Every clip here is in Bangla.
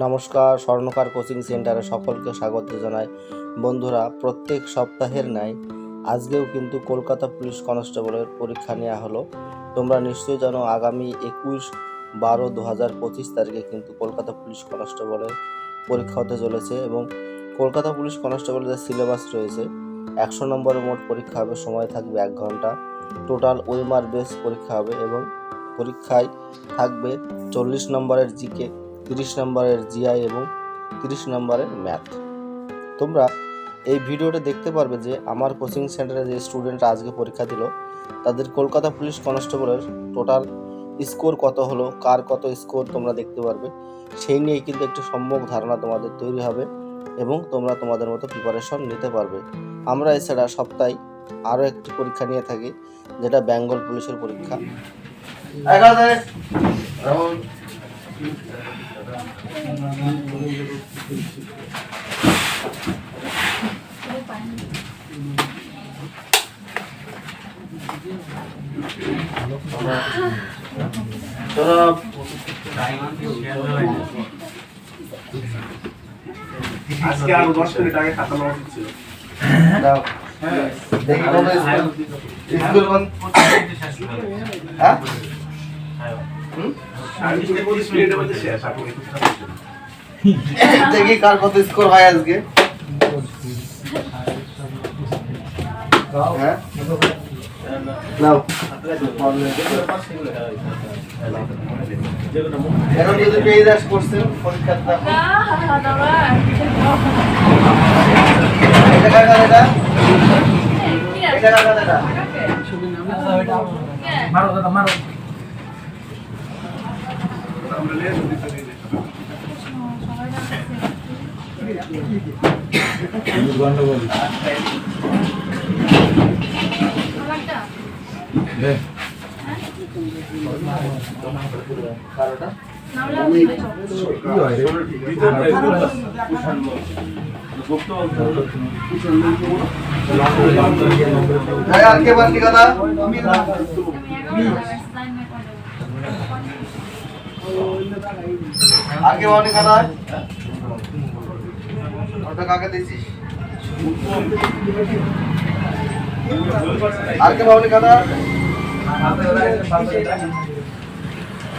নমস্কার, স্বর্ণকার কোচিং সেন্টারে সকলকে স্বাগত জানাই। বন্ধুরা, প্রত্যেক সপ্তাহের ন্যায় আজকেও কিন্তু কলকাতা পুলিশ কনস্টেবলের পরীক্ষা নেওয়া হলো। তোমরা নিশ্চয়ই জানো আগামী 21/12/2025 তারিখে কিন্তু কলকাতা পুলিশ কনস্টেবলের পরীক্ষা হতে চলেছে এবং কলকাতা পুলিশ কনস্টেবলের যে সিলেবাস রয়েছে 100 নম্বরের মোট পরীক্ষা হবে, সময় থাকবে 1 ঘন্টা। টোটাল ওএমআর বেস পরীক্ষা হবে এবং পরীক্ষায় থাকবে 40 নম্বরের জিকে, 30 নম্বরের জিআই এবং 30 নম্বরের ম্যাথ। তোমরা এই ভিডিওটা দেখতে পারবে যে আমার কোচিং সেন্টারে যে স্টুডেন্টরা আজকে পরীক্ষা দিল তাদের কলকাতা পুলিশ কনস্টেবলের টোটাল স্কোর কত হলো, কার কত স্কোর তোমরা দেখতে পারবে। সেই নিয়ে কিন্তু একটি সম্যক ধারণা তোমাদের তৈরি হবে এবং তোমরা তোমাদের মতো প্রিপারেশন নিতে পারবে। আমরা এছাড়া সপ্তাহে আরও একটি পরীক্ষা নিয়ে থাকি, যেটা বেঙ্গল পুলিশের পরীক্ষা। আজকে আরো 10 মিনিট আগে খাতা নেওয়া উচিত ছিল। দেখি কার কত স্কোর হয় আজকে। এখন যদি পেয়ে যাস করছেন পরীক্ষাটা আজকে বাকি কথা আগে অনেক কথা ওটা কাকে দিছিস আজকে ভাবনি কথা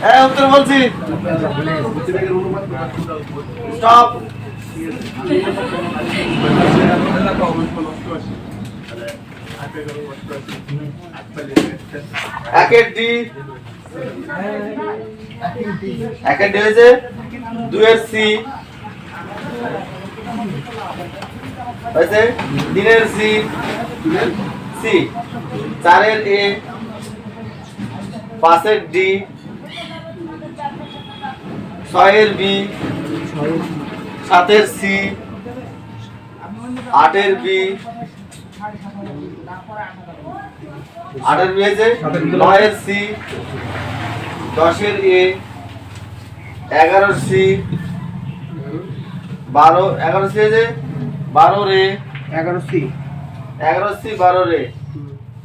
হ্যাঁ উত্তর বলছি স্টপ একের ডি হয়েছে, 2 এর সি হয়েছে, 3 এর সি, 4 এর এ, 5 এর ডি, 6 এর বি, 7 এর সি, 8 এর বি, 8 এর বি হয়েছে, 9 এর সি, 10 এর এ, 11 এর সি, 11 সি হয়েছে, 12 রে, 11 সি, 12 রে,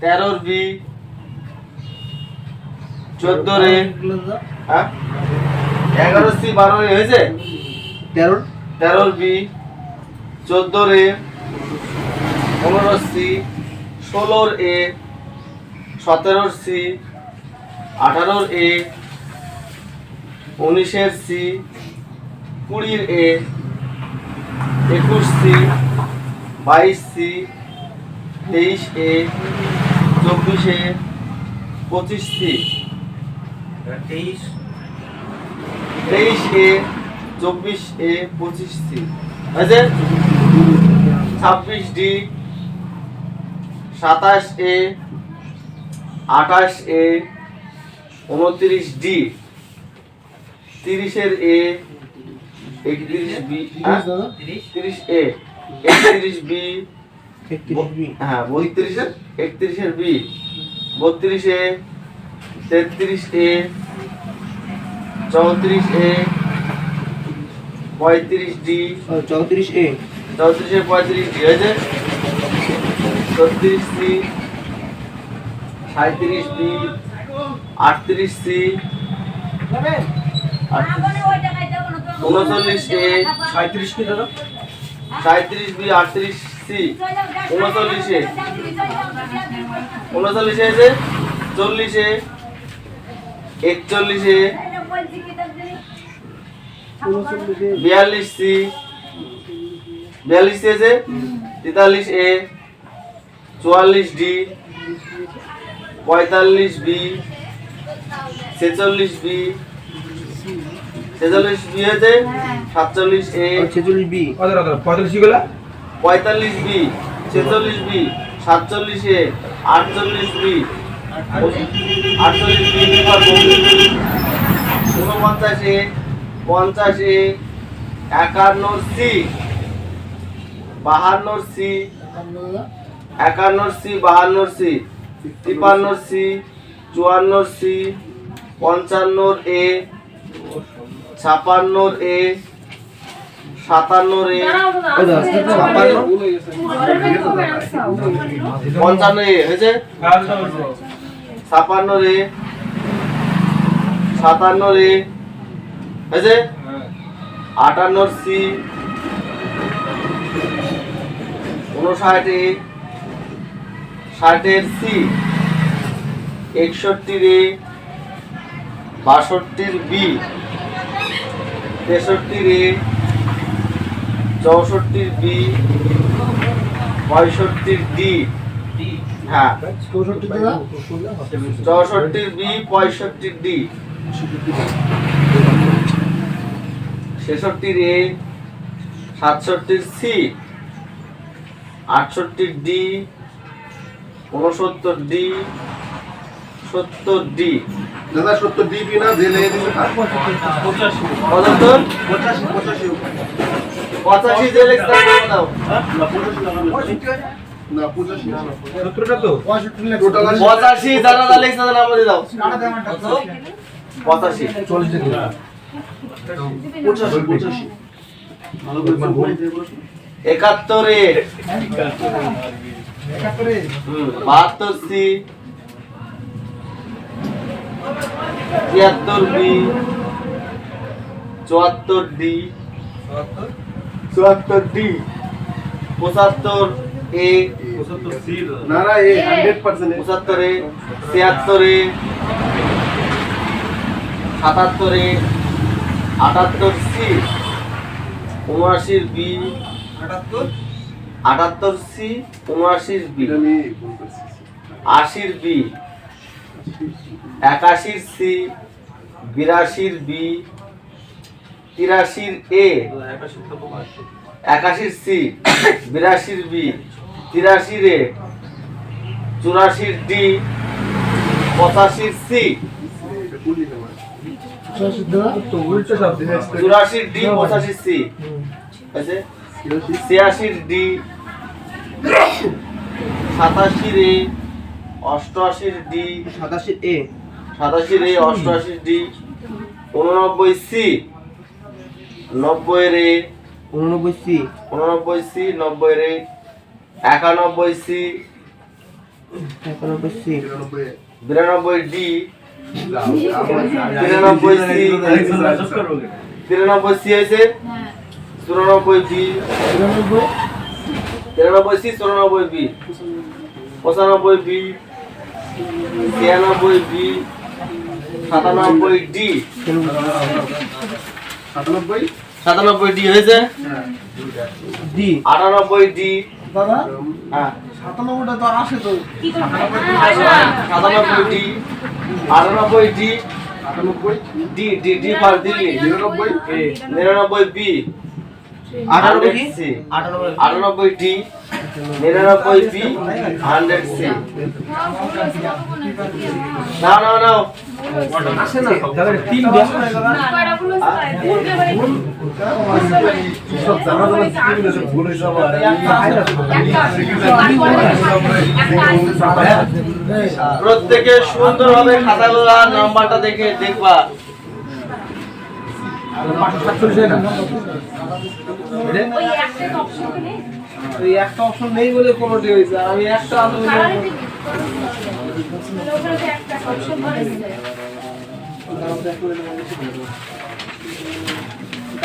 13 এর বি, 14 রে, হ্যাঁ 11 সি 12 রে হয়েছে, 13 এর বি, 14 রে, 15 সি, 16 এ, 17 সি, 18 এ, 19 সি, 20 এ, 21 সি, 22 সি, 23 এ, 24 এ, 25 সি, 23 এ, 24 এ, 25 সি আছে, 26 ডি, 27 এ, 28 এ, 29 ডি, 30 এর এ, 31 বি, 30 এ, 31 বি, হ্যাঁ 32 এর 31 এর বি, 32 এ, 33 এ, 34 এ, 35 ডি, 34 এ, 35 ডি হয়েছে, 36 সি, 37 বি, 38 সি, 38 39 এ 37 কি দাদা 37 বি 38 সি 39 এ 39 এ যে 40 এ 41 এ 42 সি 42 এ যে 43 A 44 D 45 B 46 B 46 B হয়েছে 47 এ 46 বি 45 গুলা 45 B 46 B 47 A 48 B 48 B 49 A 50 A 51 C 52 C 51 C 52 C 53 C 54 C 55 A 56 A 57 A 55 A হয়েছে 56 এ 57 এ হয়েছে 58 সি 59 এ 60 এর সি 61 এ 62 এর বি 63 এ 64 এর বি 65 এর ডি হ্যাঁ 64 এর বি 65 এর ডি 66 এ 67 এর সি 68 ডি 69 ডি 70 ডি দাদা 70 ডিপি না জেলে দিছে 75 85 85 যে লেখা দাও না 85 সূত্রটা তো টোটাল 85 দাদা লেখা দাও নাম দাও 85 71 এ 72 সি 73 বি 74 ডি 74 ডি 75 এ না না এই 100% 75 এ 76 এ 77 এ 78 সি 79 বি 78 সি 79 বি আমি বলতেছি 80 বি 81 সি 82 বি 83 এ 81 সি 82 বি 83 এ 84 ডি 85 সি উল্টো সব দিন 84 ডি 85 সি আছে 86 ডি 87 এ 88 ডি 87 এ 87 এ 88 ডি 89 সি 90 রে 89 সি 89 সি 90 রে 91 C 91 C 92 D 93 C 93 C আছে 94 B 93 C 94 B 95 B 96 B 97 D 97 D হয়েছে ডি 98 ডি দাদা হ্যাঁ 97টা তো আসে তো 97 D 98 D 98 D D D for Delhi 99 B 98 কি? 98 ডি 99 বি 100 সি না না না আসে না তাহলে 3 দেখ সব জানা জানা কি ভুল হইছে প্রত্যেকে সুন্দরভাবে খাতাগুলো আর নাম্বারটা দেখে দেখবা 547 না এই একটা অপশন নেই বলে কোনোটি হইছে আমি একটা আলো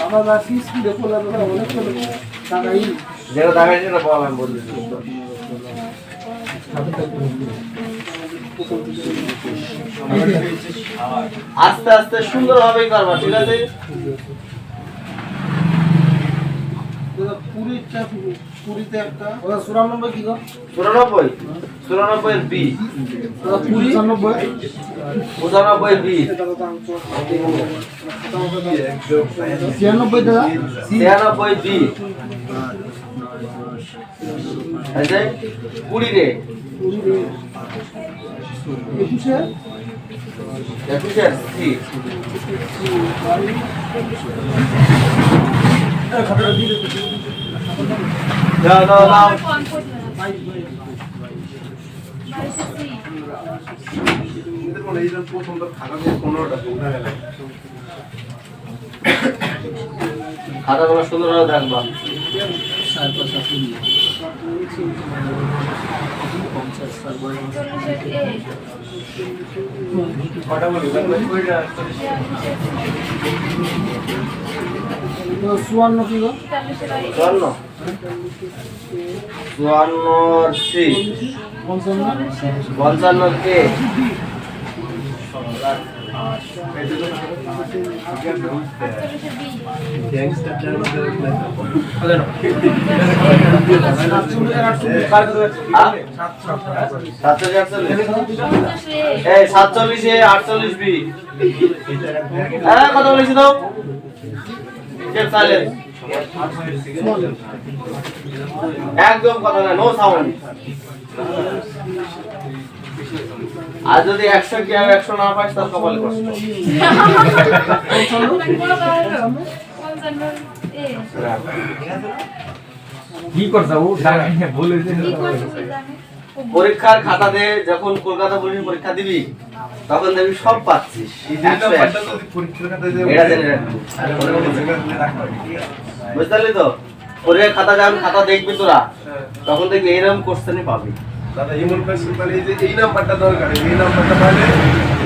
বাবা যা কি স্পিডে খোলা তো অনেক চলে টাকাই যেটা দেখাইছে না বল আমি বলি আস্তে আস্তে সুন্দরভাবেই করবা ঠিক আছে পুরীতে একটা ওটা 94 কি গো 94 94 এর বি ওটা পুরী 95 95 বি 96 দাদা 96 বি আচ্ছা কুড়ি রে 21 সি দাও দাও দাও খাতাগুলো সুন্দরভাবে দেখবা চুয়ান্ন কি গো চুয়ান্ন চুয়ান্ন সি 55 কে এই 47 এ 48 বি হ্যাঁ কথা বলেছি তো একদম কথা না নো সাউন্ড আর যদি 100 কি 100 না পাইস তার কপালে কষ্ট কি করছ ও জানে বলেছে পরীক্ষার খাতাতে যখন কলকাতা পুলিশ পরীক্ষা দিবি তখন দেখবি সব পাচ্ছিস এটা জেনে রাখবি বুঝলি তো পরীক্ষার খাতা যখন খাতা দেখবি তোরা তখন দেখবি এইরকম কোশ্চেনই পাবি দাদা এমন কোশ্চেন পারে যে এই নাম্বারটা দরকার এই নাম্বারটা পাইলে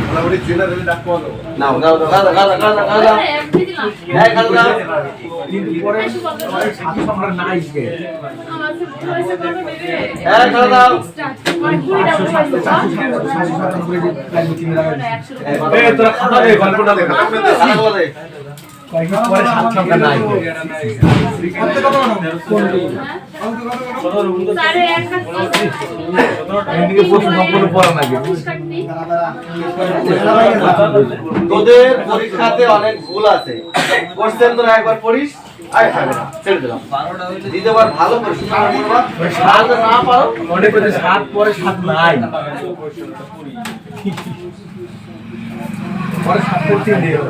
মোটামুটি জেনারেলি ডাক পাওয়া যাবে নাও গাও গাও গাও গাও গাও গাও এই গাও গাও কিন্তু পরে আমরা নাই কে এই গাও গাও এই তোরা খাতা দে গল্পটা দে খাতা বলে কয়েকদিন পরে 7 সংখ্যা নাই এদিকে প্রশ্ন সম্পূর্ণ পড়া লাগে তোদের পরীক্ষাতে অনেক ভুল আছে কোশ্চেন তোরা একবার পড়িস আয় হবে না ছেড়ে দিলাম দ্বিতীয়বার ভালো করে শুনবা আর না পারো অনেক কথা 7 পরে 7 নাই পরে 7 করতে দিও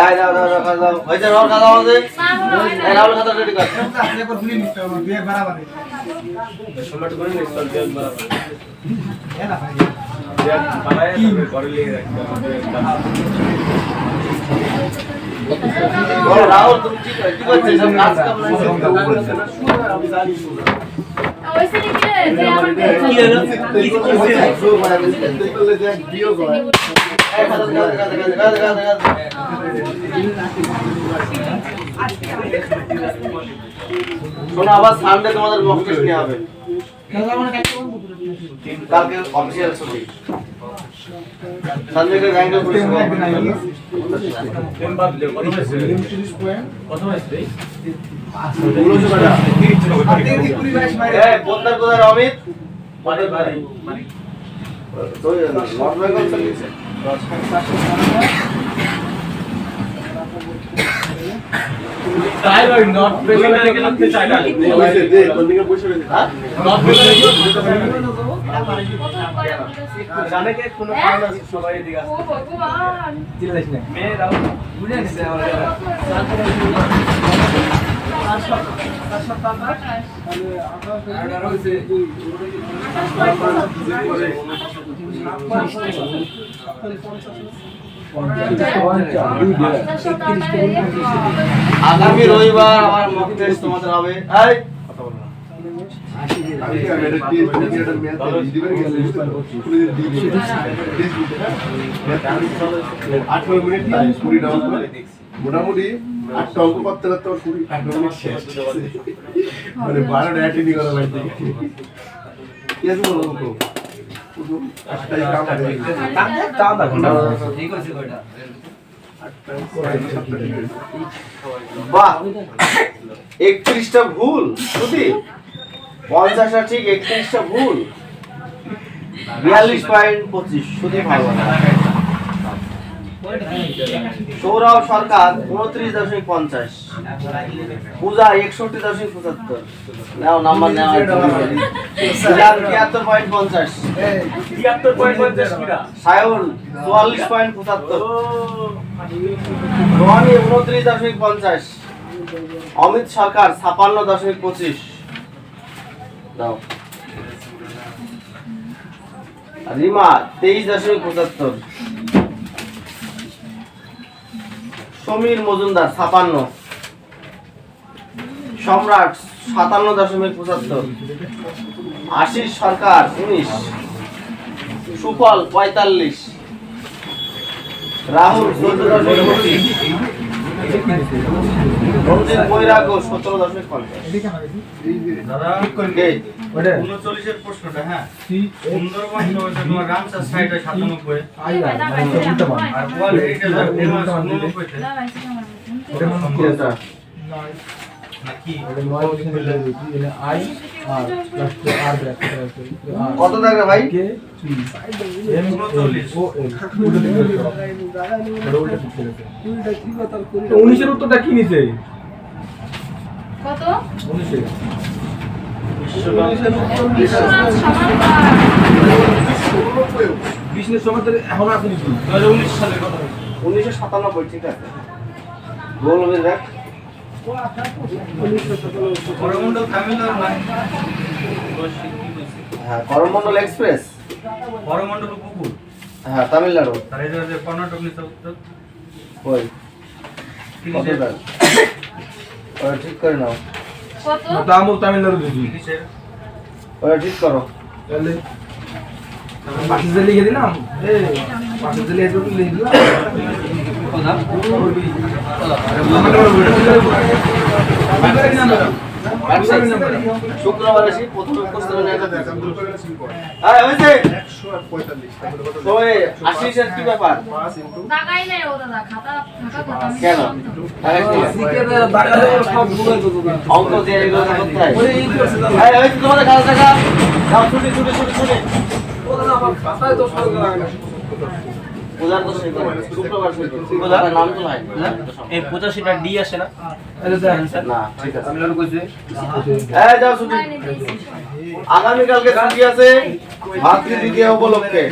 এই দাও দাও দাও দাও হইছে রল খাতা আছে এই রাহুল খাতা রেডি কর আপনি একবার ভুলে নিতে হবে বিয়ে বরাবর সম্রাট করে নিস তার জেল বরাবর है ना भाई জেল বানায় তবে ঘরে লিখে রাখতে হবে বলো রাহুল তুমি কি করছিস সব কাজ কাম নাই আমি জানি শুনো ওইসে লিখে যে আমার কি হলো কি করলে যে বিয়ে করে এই খাতা গাদা গাদা গাদা শোনো আবার সানডে তোমাদের মক টেস্ট নেওয়া হবে কালকে অফিসিয়াল ছুটি সানডে কে ব্যাংকে পুলিশ টেন বাদ দে কত হয়েছে 30 পয়েন্ট কত হয়েছে এই বন্দার কোথায় অমিত বাড়ি বাড়ি তো নর্থ বেঙ্গল চলেছে তাই ওই নট বেঙ্গলের থেকে লাগতে চাই না ওইছে দে কোনদিকে বসে রইছে হ্যাঁ নট বেঙ্গলের জানে কে কোনো কারণ আছে সবাই এদিকে ও ভগবান চিল্লাইস না মেয়েরা বুঝে নিছে আমরা আগামী রবিবার আমার মক টেস্ট তোমাদের হবে এই কথা বলো না মোটামুটি 8টা অঙ্ক করতে করতে 8 মিনিট শেষ মানে 12টা অ্যাটেন্ড করা লাগবে কি আছে বলো অঙ্ক আটটাই কাম ঠিক আছে কয়টা বাহ 31টা ভুল শুধু 50টা ঠিক 31টা ভুল 42.25 শুধু ভালো না সৌরভ সরকার 29.50 পূজা 61.75 নাও নাম্বার নাও 73.50 73.50 কিরা সায়ন 44.75 রনি 29.50 অমিত সরকার 56.25 দাও রিমা 23.75 সমীর মজুমদার 56 সম্রাট 57.75 আশিস সরকার 19 সুফল 45 রাহুল 14.25 রঞ্জিত বৈরাগ্য 17.50 দাদা কে? 39 এর প্রশ্নটা হ্যাঁ সুন্দরবন তো হচ্ছে তোমার রামসার সাইড 97 আর ওয়াল হেরিটেজ আর ফেমাস 99 তে কোনটা? নাকি কত থাকে ভাই? 19 উত্তরটা কি নিছে কত 19 বিশ্বনাথ সমানকার 20 এর সময় তো এখন আপনি 2019 সালের কথা 1997 ঠিক আছে বলবেন দেখ করমন্ডল তামিলনাড়ু না হ্যাঁ করমন্ডল এক্সপ্রেস করমন্ডল পুকুর হ্যাঁ তামিলনাড়ু তার এই যে কর্ণাটক নিতে উত্তর ওই কত দাম ওটা ঠিক করে নাও কত তামিল তামিলনাড়ু দিছি কিসের ওটা ঠিক করো তাহলে পাশে যে লিখে দিলাম পাশে যে লিখে দিলাম কথা শুক্রবার আসি প্রথম প্রশ্ন হ্যাঁ হয়েছে 145 তো এই আশিসের কি ব্যাপার টাকাই নাই ও দাদা খাতা খাতা কেন টাকা কি অঙ্ক দিয়ে এগুলো করতে হয় এই হয়েছে তোমাদের খাতা টাকা দাও ছুটি ছুটি ছুটি ছুটি পূজার তো সেই করে শুক্রবার সেই করে পূজার নাম তো নাই এই 85টা ডি আসে না না ঠিক আছে তামিলনাড়ু কইছে এই যাও ছুটি আগামী কালকে ছুটি আছে ভাতৃ দ্বিতীয় উপলক্ষে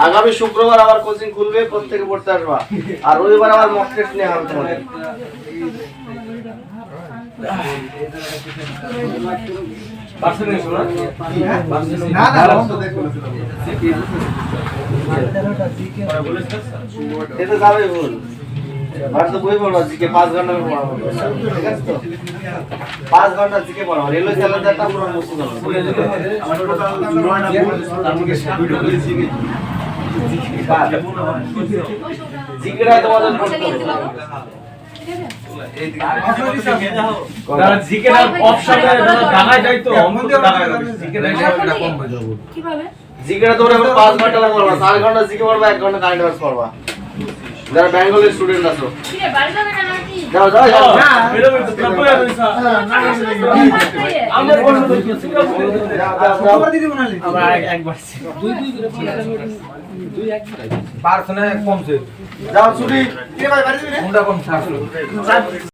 আগামী শুক্রবার আবার কোচিং খুলবে প্রত্যেকে পড়তে আসবা আর রবিবার আবার মক টেস্ট নিয়ে হবে তোমাদের পার্সেন্টেজ না এটা যাবে ভুল আর তো বই পড়বা জিকে 5 ঘন্টা পড়াবো ঠিক আছে তো 5 ঘন্টা জিকে পড়াবো রেলওয়ে চ্যালেঞ্জারটা পুরো মুখস্থ করো আমার টোটাল 9টা ভুল তার মধ্যে 2টা করে জিকে জিকেরা তোমাদের পড়তে হবে দাদা জিকে না অপশন দাগায় যাই তো অঙ্ক দাগায় জিকে না কম হয়ে যাবে কিভাবে জিকেরা তোমরা এখন 5 ঘন্টা লাগে পড়বা 4 ঘন্টা জিকে পড়বা 1 ঘন্টা কারেন্ট অ্যাফেয়ার্স পড়বা যারা বেঙ্গলের স্টুডেন্ট আছো কি রে বাড়ি যাবে না নাকি যাও যাও যাও মেরে মেরে তো কই আছে আমরা পড়ব তো কি আমরা একবার পার্সেন্টেজ কমছে যাও ছুটি কোনটা কমছে আসলে